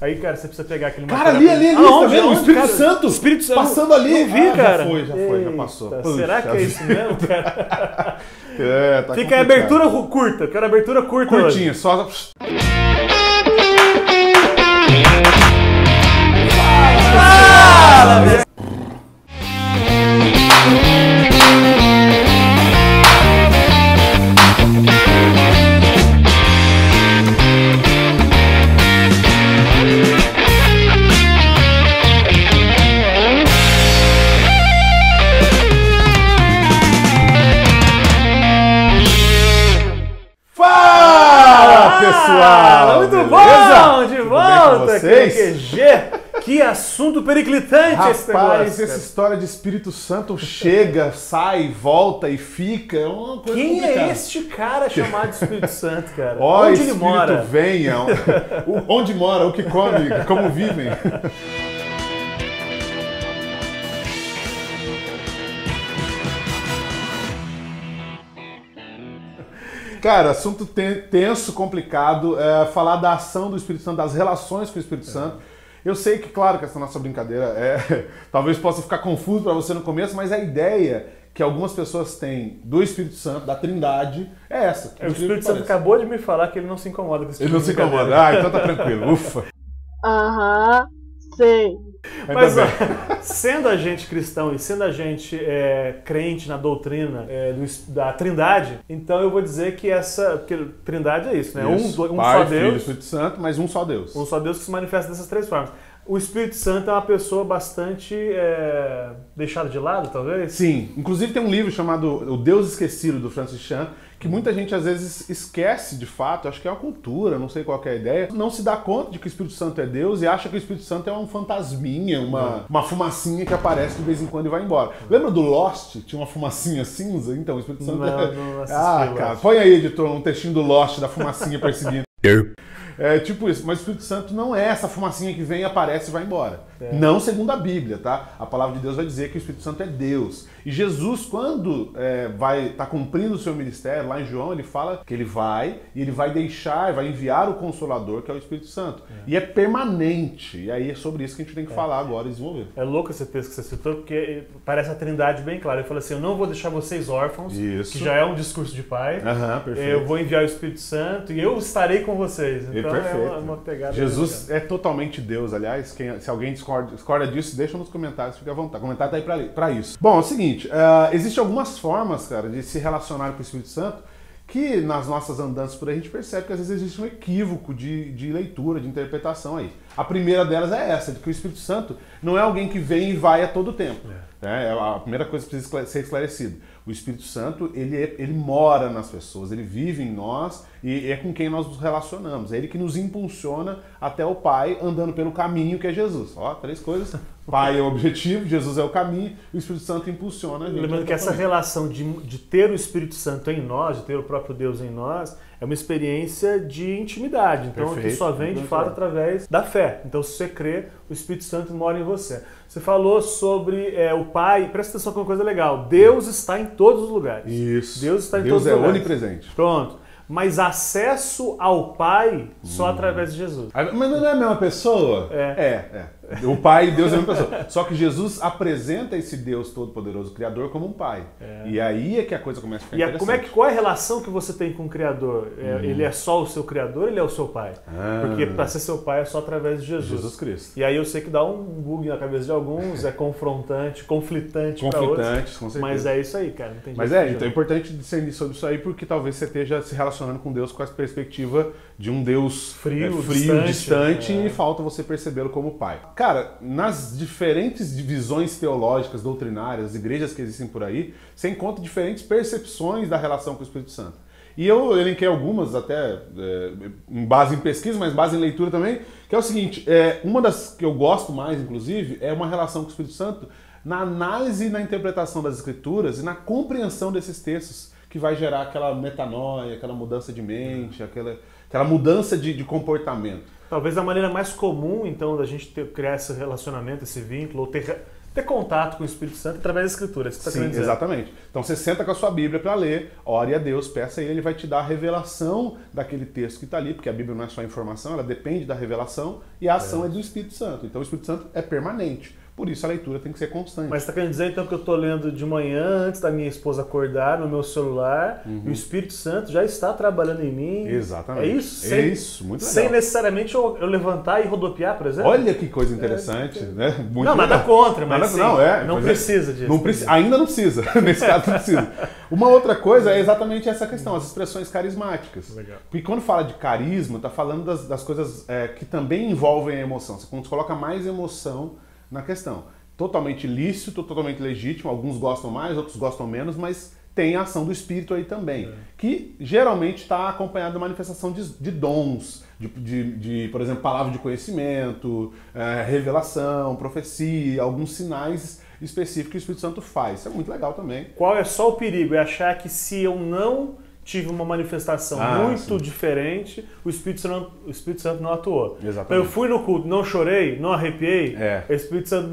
Aí, cara, você precisa pegar aquele Cara, ali, tá vendo? O Espírito Santo. Espírito Santo. Passando ali. Não vi, cara. Já passou. Puxa, será que é isso mesmo, cara? Tá Fica a abertura curta. Quero abertura curta. Curtinha, hoje. Só... Fala, pessoal! Muito beleza? bom! De volta aqui no QG! Que assunto periclitante. Rapaz, esse negócio, essa história de Espírito Santo chega, sai, volta e fica. É uma coisa Quem complicada. é este cara chamado Espírito Santo, cara? Ó, onde Espírito ele mora? venha. Onde mora, o que come, como vivem. Cara, assunto tenso, complicado, falar da ação do Espírito Santo, das relações com o Espírito Santo. Eu sei que, claro, que essa nossa brincadeira talvez possa ficar confuso para você no começo, mas a ideia que algumas pessoas têm do Espírito Santo, da Trindade, é essa. O Espírito Santo acabou de me falar que ele não se incomoda com isso. Ele não se incomoda. Ah, então tá tranquilo. Ufa. Aham, sei. Mas, ó, sendo a gente cristão e sendo a gente crente na doutrina da Trindade, então eu vou dizer que porque Trindade é isso, né? Isso. Um Pai, só Deus. Filho, Espírito Santo, mas um só Deus. Um só Deus que se manifesta dessas três formas. O Espírito Santo é uma pessoa bastante deixada de lado, talvez? Sim. Inclusive tem um livro chamado O Deus Esquecido, do Francis Chan, que muita gente às vezes esquece de fato, acho que é uma cultura, não sei qual que é a ideia, não se dá conta de que o Espírito Santo é Deus e acha que o Espírito Santo é um fantasminha, uma fumacinha que aparece de vez em quando e vai embora. Lembra do Lost? Tinha uma fumacinha cinza? Então, o Espírito Santo não assisti, cara, põe aí, editor, um textinho do Lost da fumacinha perseguindo. É tipo isso, mas o Espírito Santo não é essa fumacinha que vem, aparece e vai embora. Não segundo a Bíblia, tá? A palavra de Deus vai dizer que o Espírito Santo é Deus. E Jesus, quando vai estar cumprindo o seu ministério, lá em João, ele fala que ele vai deixar, vai enviar o Consolador, que é o Espírito Santo. E é permanente. E aí é sobre isso que a gente tem que falar agora e desenvolver. É louco esse texto que você citou, porque parece a Trindade bem clara. Ele fala assim, eu não vou deixar vocês órfãos, Isso. que já é um discurso de pai. Perfeito. Eu vou enviar o Espírito Santo e eu estarei com vocês. Então perfeito. é uma pegada. Jesus é totalmente Deus, aliás. Se alguém discorda disso, deixa nos comentários, fica à vontade. O comentário tá aí pra isso. Bom, é o seguinte, existem algumas formas, cara, de se relacionar com o Espírito Santo que nas nossas andanças por aí a gente percebe que às vezes existe um equívoco de leitura, de interpretação aí. A primeira delas é essa, de que o Espírito Santo não é alguém que vem e vai a todo tempo. É a primeira coisa que precisa ser esclarecida. O Espírito Santo, ele mora nas pessoas, ele vive em nós e é com quem nós nos relacionamos. É ele que nos impulsiona até o Pai, andando pelo caminho que é Jesus. Ó, 3 coisas. Pai é o objetivo, Jesus é o caminho, e o Espírito Santo impulsiona a gente. Lembrando que essa relação de ter o Espírito Santo em nós, de ter o próprio Deus em nós, é uma experiência de intimidade. Então, que só vem, de fato, através da fé. Então, se você crê, o Espírito Santo mora em você. Você falou sobre o Pai, presta atenção que é uma coisa legal. Deus está em todos os lugares. Isso. Deus está em todos os lugares. Deus é onipresente. Pronto. Mas acesso ao Pai só através de Jesus. Mas não é a mesma pessoa? É. O Pai e Deus é a mesma pessoa. Só que Jesus apresenta esse Deus Todo-Poderoso, Criador, como um Pai. E aí é que a coisa começa a ficar interessante. Qual é a relação que você tem com o Criador? Ele é só o seu Criador ou ele é o seu Pai? Porque para ser seu Pai é só através de Jesus. Jesus Cristo. E aí eu sei que dá um bug na cabeça de alguns, é conflitante para outros. Com certeza. Mas é isso aí, cara. Não tem jeito. Mas então é importante discernir sobre isso aí, porque talvez você esteja se relacionando com Deus com essa perspectiva de um Deus frio, distante e falta você percebê-lo como Pai. Cara, nas diferentes divisões teológicas, doutrinárias, as igrejas que existem por aí, você encontra diferentes percepções da relação com o Espírito Santo. E eu elenquei algumas até em base em pesquisa, mas base em leitura também, que é o seguinte, uma das que eu gosto mais, inclusive, é uma relação com o Espírito Santo na análise e na interpretação das Escrituras e na compreensão desses textos, que vai gerar aquela metanoia, aquela mudança de mente, aquela mudança de comportamento. Talvez a maneira mais comum, então, da gente criar esse relacionamento, esse vínculo, ou ter ter contato com o Espírito Santo através da Escritura. Isso que você tá Sim, exatamente. Então você senta com a sua Bíblia para ler, ore a Deus, peça a Ele vai te dar a revelação daquele texto que está ali, porque a Bíblia não é só informação, ela depende da revelação e a ação é do Espírito Santo. Então o Espírito Santo é permanente. Por isso a leitura tem que ser constante. Mas está querendo dizer então que eu estou lendo de manhã, antes da minha esposa acordar, no meu celular, e o Espírito Santo já está trabalhando em mim. Exatamente. É isso? É isso, muito legal. Sem necessariamente eu levantar e rodopiar, por exemplo? Olha que coisa interessante, né? Muito não, nada contra, mas não precisa disso. Ainda não precisa, nesse caso não precisa. Uma outra coisa é exatamente essa questão, as expressões carismáticas. Legal. Porque quando fala de carisma, está falando das coisas que também envolvem a emoção. Você coloca mais emoção na questão. Totalmente lícito, totalmente legítimo, alguns gostam mais, outros gostam menos, mas tem a ação do Espírito aí também, que geralmente está acompanhada da manifestação de dons, por exemplo, palavra de conhecimento, revelação, profecia, alguns sinais específicos que o Espírito Santo faz. Isso é muito legal também. Qual é só o perigo? É achar que se eu não tive uma manifestação muito diferente, o Espírito Santo não atuou. Exatamente. Eu fui no culto, não chorei, não arrepiei, o Espírito Santo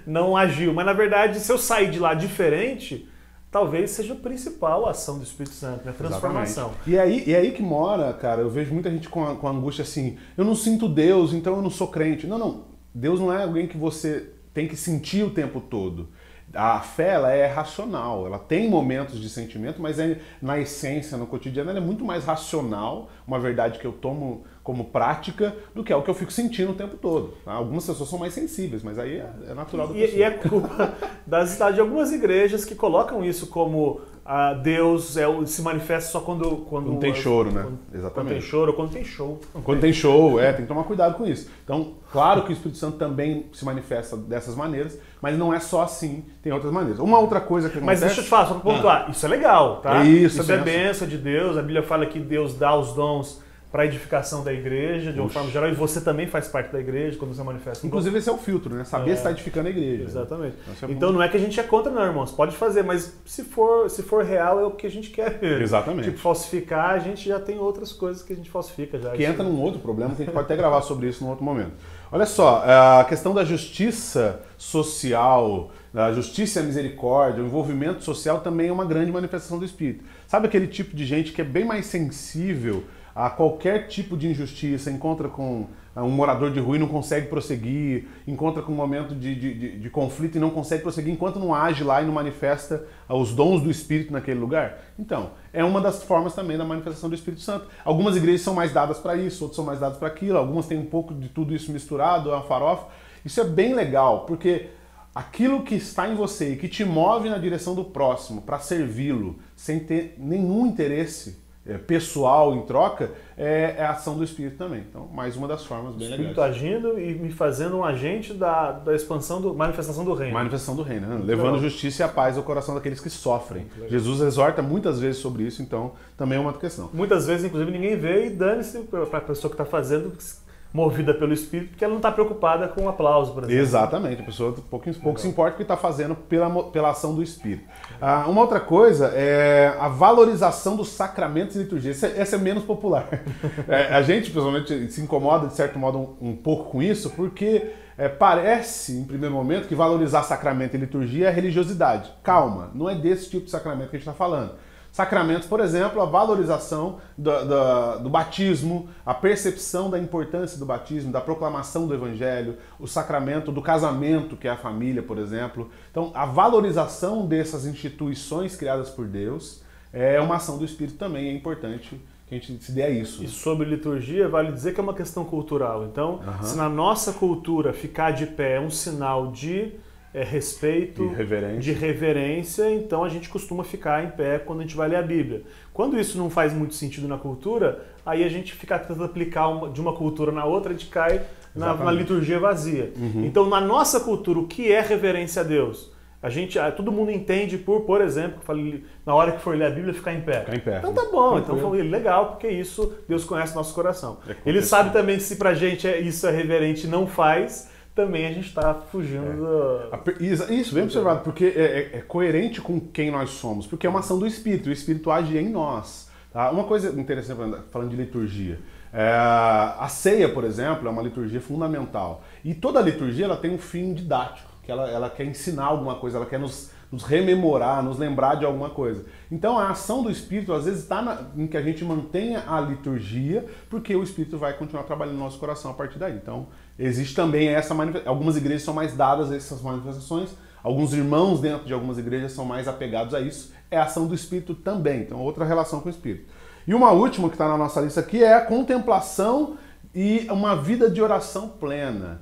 não agiu. Mas na verdade, se eu sair de lá diferente, talvez seja a principal ação do Espírito Santo, né? Transformação. E aí que mora, cara, eu vejo muita gente com angústia assim, eu não sinto Deus, então eu não sou crente. Não, Deus não é alguém que você tem que sentir o tempo todo. A fé, ela é racional, ela tem momentos de sentimento, mas na essência, no cotidiano, ela é muito mais racional, uma verdade que eu tomo como prática, do que é o que eu fico sentindo o tempo todo. Tá? Algumas pessoas são mais sensíveis, mas aí é natural da pessoa. E é culpa de algumas igrejas que colocam isso como Deus se manifesta só quando tem choro, né? Exatamente. Quando tem choro ou quando tem show. Quando tem show, tem que tomar cuidado com isso. Então, claro que o Espírito Santo também se manifesta dessas maneiras, mas não é só assim, tem outras maneiras. Uma outra coisa que acontece... Mas deixa eu te falar, só para pontuar, isso é legal, tá? Isso é bênção de Deus, a Bíblia fala que Deus dá os dons para a edificação da igreja, de uma forma geral, e você também faz parte da igreja quando você manifesta. Inclusive esse é o filtro, né? Saber se está edificando a igreja. Exatamente. Né? Então não é que a gente é contra não, irmãos. Pode fazer, mas se for real é o que a gente quer ver. Exatamente. Tipo, falsificar, a gente já tem outras coisas que a gente falsifica já. Que entra num outro problema, que a gente pode até gravar sobre isso num outro momento. Olha só, a questão da justiça social, da justiça e a misericórdia, o envolvimento social também é uma grande manifestação do Espírito. Sabe aquele tipo de gente que é bem mais sensível a qualquer tipo de injustiça, encontra com um morador de rua e não consegue prosseguir, encontra com um momento de conflito e não consegue prosseguir enquanto não age lá e não manifesta os dons do Espírito naquele lugar? Então, é uma das formas também da manifestação do Espírito Santo. Algumas igrejas são mais dadas para isso, outras são mais dadas para aquilo, algumas têm um pouco de tudo isso misturado, é uma farofa. Isso é bem legal, porque aquilo que está em você e que te move na direção do próximo para servi-lo, sem ter nenhum interesse pessoal em troca, é a ação do Espírito também. Então, mais uma das formas bem legais. O Espírito agindo e me fazendo um agente da expansão, manifestação do reino. Manifestação do reino, né? Levando justiça e a paz ao coração daqueles que sofrem. Jesus exorta muitas vezes sobre isso, então também é uma outra questão. Muitas vezes, inclusive, ninguém vê e dane-se para a pessoa que está fazendo, movida pelo Espírito, porque ela não está preocupada com o aplauso, por exemplo. Exatamente, a pessoa pouco se importa o que está fazendo pela ação do Espírito. Uma outra coisa é a valorização dos sacramentos e liturgias. Essa é menos popular. A gente, pessoalmente, se incomoda, de certo modo, um pouco com isso, porque parece, em primeiro momento, que valorizar sacramento e liturgia é religiosidade. Calma, não é desse tipo de sacramento que a gente está falando. Sacramentos, por exemplo, a valorização do batismo, a percepção da importância do batismo, da proclamação do evangelho, o sacramento do casamento, que é a família, por exemplo. Então, a valorização dessas instituições criadas por Deus é uma ação do Espírito também, é importante que a gente se dê a isso. E sobre liturgia, vale dizer que é uma questão cultural. Então, se na nossa cultura ficar de pé é um sinal de respeito, de reverência, então a gente costuma ficar em pé quando a gente vai ler a Bíblia. Quando isso não faz muito sentido na cultura, aí a gente fica tentando aplicar de uma cultura na outra, a gente cai na liturgia vazia. Então, na nossa cultura, o que é reverência a Deus? Todo mundo entende por exemplo, na hora que for ler a Bíblia, ficar em pé. Então tá bom, então foi legal, porque isso Deus conhece o nosso coração. Ele sabe também que se pra gente isso é reverente e não faz, também a gente está fugindo Isso, bem observado, porque é coerente com quem nós somos, porque é uma ação do Espírito, o Espírito age em nós. Tá? Uma coisa interessante, falando de liturgia, a ceia, por exemplo, é uma liturgia fundamental. E toda liturgia ela tem um fim didático, que ela quer ensinar alguma coisa, ela quer nos rememorar, nos lembrar de alguma coisa. Então a ação do Espírito às vezes está em que a gente mantenha a liturgia, porque o Espírito vai continuar trabalhando no nosso coração a partir daí. Então existe também essa manifestação. Algumas igrejas são mais dadas a essas manifestações, alguns irmãos dentro de algumas igrejas são mais apegados a isso. É a ação do Espírito também, então outra relação com o Espírito. E uma última que está na nossa lista aqui é a contemplação e uma vida de oração plena.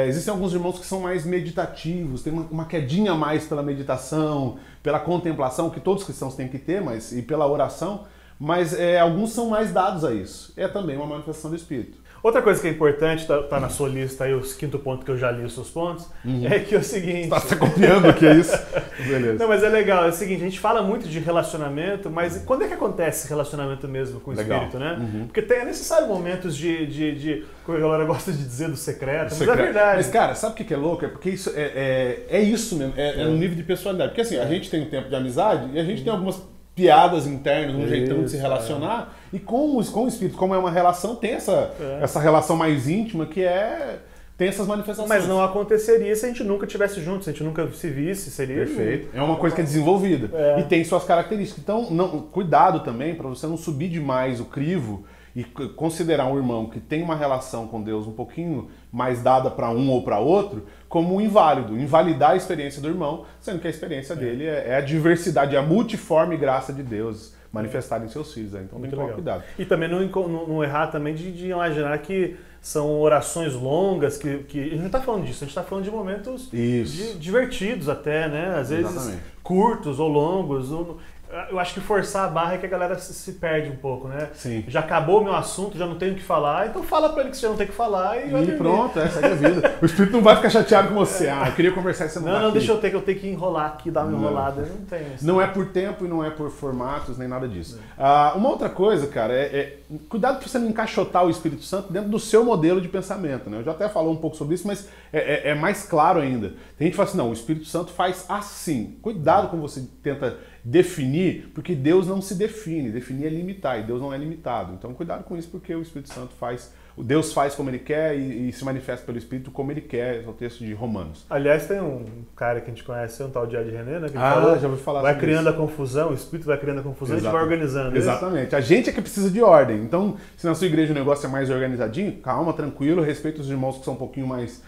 Existem alguns irmãos que são mais meditativos, tem uma quedinha a mais pela meditação, pela contemplação, que todos os cristãos têm que ter, e pela oração, mas alguns são mais dados a isso. É também uma manifestação do Espírito. Outra coisa que é importante, tá na sua lista aí, o quinto ponto que eu já li os seus pontos, é que é o seguinte... Tá copiando aqui, é isso? Beleza. Não, mas é legal, é o seguinte, a gente fala muito de relacionamento, mas quando é que acontece relacionamento mesmo com o Espírito, né? Porque é necessário momentos de como a galera gosta de dizer, do secreto, mas é verdade. Mas, cara, sabe o que é louco? É porque isso é isso mesmo, no nível de personalidade. Porque assim, a gente tem um tempo de amizade e a gente tem algumas piadas internas, um jeitão de se relacionar, e com o Espírito, como é uma relação, tem essa relação mais íntima que tem essas manifestações. Mas não aconteceria se a gente nunca estivesse junto, se a gente nunca se visse, seria... Perfeito. É uma coisa que é desenvolvida e tem suas características. Então, cuidado também para você não subir demais o crivo e considerar um irmão que tem uma relação com Deus um pouquinho mais dada para um ou para outro como um inválido, invalidar a experiência do irmão, sendo que a experiência dele é a diversidade, a multiforme graça de Deus manifestada em seus filhos. Então tem que tomar cuidado. E também não errar também de imaginar que são orações longas, que a gente não está falando disso, a gente está falando de momentos divertidos até, né? Às vezes curtos ou longos. Eu acho que forçar a barra é que a galera se perde um pouco, né? Sim. Já acabou o meu assunto, já não tenho o que falar, então fala pra ele que você não tem o que falar e pronto, essa é a vida. O Espírito não vai ficar chateado com você. Eu queria conversar e você não deixa eu tenho que enrolar aqui, dar uma enrolada. Não tem isso. Não é por tempo e não é por formatos, nem nada disso. Uma outra coisa, cara, cuidado pra você não encaixotar o Espírito Santo dentro do seu modelo de pensamento, né? Eu já até falou um pouco sobre isso, mas é mais claro ainda. Tem gente que fala assim, não, o Espírito Santo faz assim. Cuidado como você tenta definir, porque Deus não se define. Definir é limitar, e Deus não é limitado. Então cuidado com isso, porque o Espírito Santo Deus faz como Ele quer e se manifesta pelo Espírito como Ele quer. É o texto de Romanos. Aliás, tem um cara que a gente conhece, um tal de Ed René, né? Que falou, já ouvi falar vai criando isso. A confusão, o Espírito vai criando a confusão e a gente vai organizando. Exatamente. A gente é que precisa de ordem. Então, se na sua igreja o negócio é mais organizadinho, calma, tranquilo, respeita os irmãos que são um pouquinho mais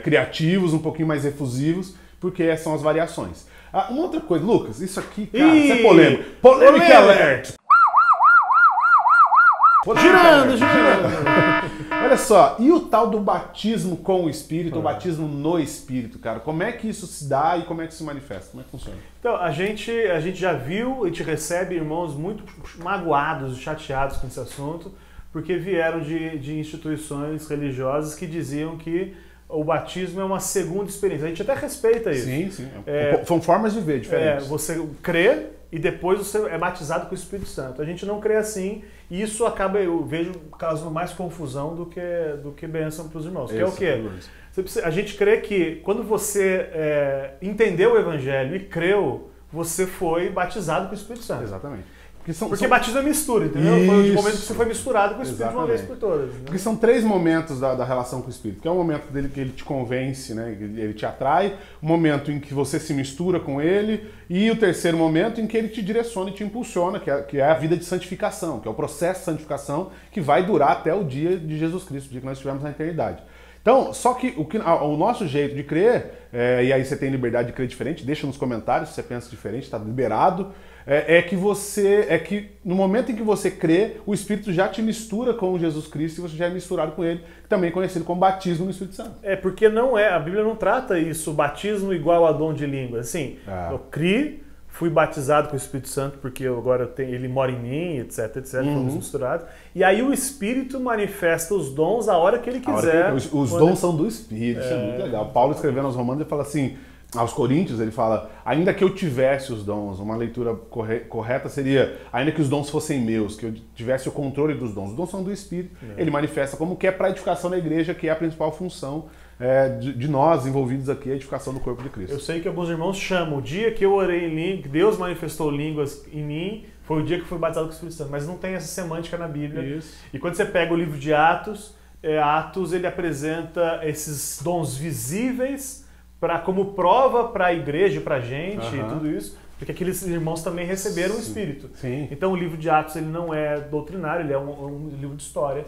criativos, um pouquinho mais efusivos, porque são as variações. Uma outra coisa, Lucas, isso aqui, cara, isso é polêmico. Polêmica alert! Girando! Olha só, e o tal do batismo com o Espírito, o batismo no Espírito, cara? Como é que isso se dá e como é que se manifesta? Como é que funciona? Então, a gente já viu e te recebe irmãos muito magoados, chateados com esse assunto, porque vieram de instituições religiosas que diziam que o batismo é uma segunda experiência. A gente até respeita isso. Sim. São formas de ver diferentes. Você crê e depois você é batizado com o Espírito Santo. A gente não crê assim e isso acaba, eu vejo, causando mais confusão do que bênção para os irmãos. Que é o quê? A gente crê que quando você entendeu o Evangelho e creu, você foi batizado com o Espírito Santo. Exatamente. Porque batismo é mistura, entendeu? Isso. Foi o momento que você foi misturado com o Espírito de uma vez por todas. Né? Porque são 3 momentos da relação com o Espírito. Que é o momento dele que ele te convence, né? Ele te atrai. O momento em que você se mistura com ele. E o terceiro momento em que ele te direciona e te impulsiona, que é a vida de santificação. Que é o processo de santificação que vai durar até o dia de Jesus Cristo, o dia que nós estivermos na eternidade. Então, só que o nosso jeito de crer, e aí você tem liberdade de crer diferente, deixa nos comentários se você pensa diferente, está liberado, que no momento em que você crê, o Espírito já te mistura com Jesus Cristo e você já é misturado com Ele, também conhecido como batismo no Espírito Santo. Porque a Bíblia não trata isso, batismo igual a dom de língua. Assim, eu criei, fui batizado com o Espírito Santo porque ele mora em mim, etc, fomos misturados. E aí o Espírito manifesta os dons a hora que ele quiser. Os dons são do Espírito, isso é muito legal. Paulo escrevendo aos Romanos, ele fala assim, aos Coríntios, ele fala, ainda que eu tivesse os dons, uma leitura correta seria, ainda que os dons fossem meus, que eu tivesse o controle dos dons. Os dons são do Espírito, ele manifesta como que é para a edificação da igreja, que é a principal função de nós envolvidos aqui, a edificação do corpo de Cristo. Eu sei que alguns irmãos chamam, o dia que eu orei em língua, que Deus manifestou línguas em mim, foi o dia que fui batizado com o Espírito Santo, mas não tem essa semântica na Bíblia. Isso. E quando você pega o livro de Atos, Atos ele apresenta esses dons visíveis como prova para a igreja, para a gente e tudo isso, porque aqueles irmãos também receberam o Espírito. Sim. Então o livro de Atos ele não é doutrinário, ele é um livro de história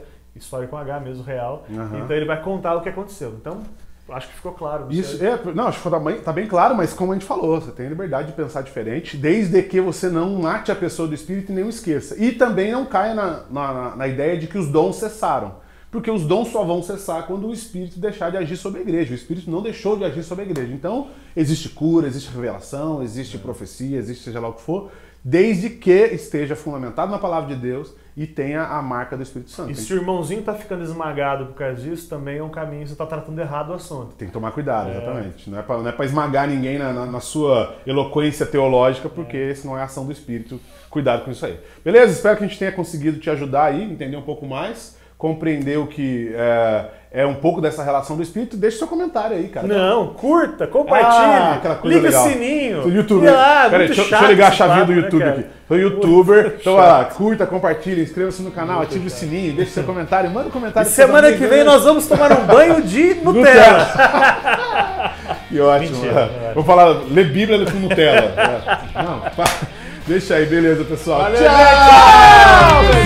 com H mesmo, real. Então ele vai contar o que aconteceu. Então, acho que ficou claro. Isso, não, acho que tá bem claro, mas como a gente falou, você tem liberdade de pensar diferente, desde que você não mate a pessoa do Espírito e nem o esqueça. E também não caia na ideia de que os dons cessaram. Porque os dons só vão cessar quando o Espírito deixar de agir sobre a igreja. O Espírito não deixou de agir sobre a igreja. Então, existe cura, existe revelação, existe profecia, existe seja lá o que for, desde que esteja fundamentado na palavra de Deus e tenha a marca do Espírito Santo. E se o irmãozinho está ficando esmagado por causa disso, também é um caminho, você está tratando errado o assunto. Tem que tomar cuidado, exatamente. Não é para esmagar ninguém na sua eloquência teológica, porque esse não é a ação do Espírito. Cuidado com isso aí. Beleza? Espero que a gente tenha conseguido te ajudar aí, entender um pouco mais, compreender o que é um pouco dessa relação do Espírito. Deixe seu comentário aí, cara. Não, curta, compartilhe, aquela coisa liga legal. O sininho. Do YouTube. Peraí, deixa eu ligar a chavinha do YouTube aqui. Sou youtuber, então vai lá, curta, compartilha, inscreva-se no canal, ative o sininho, deixe seu comentário, manda um comentário. E semana que vem nós vamos tomar um banho de Nutella. Que ótimo. Mentira, vou falar, ler Bíblia com Nutella. Não, deixa aí, beleza, pessoal. Valeu, tchau!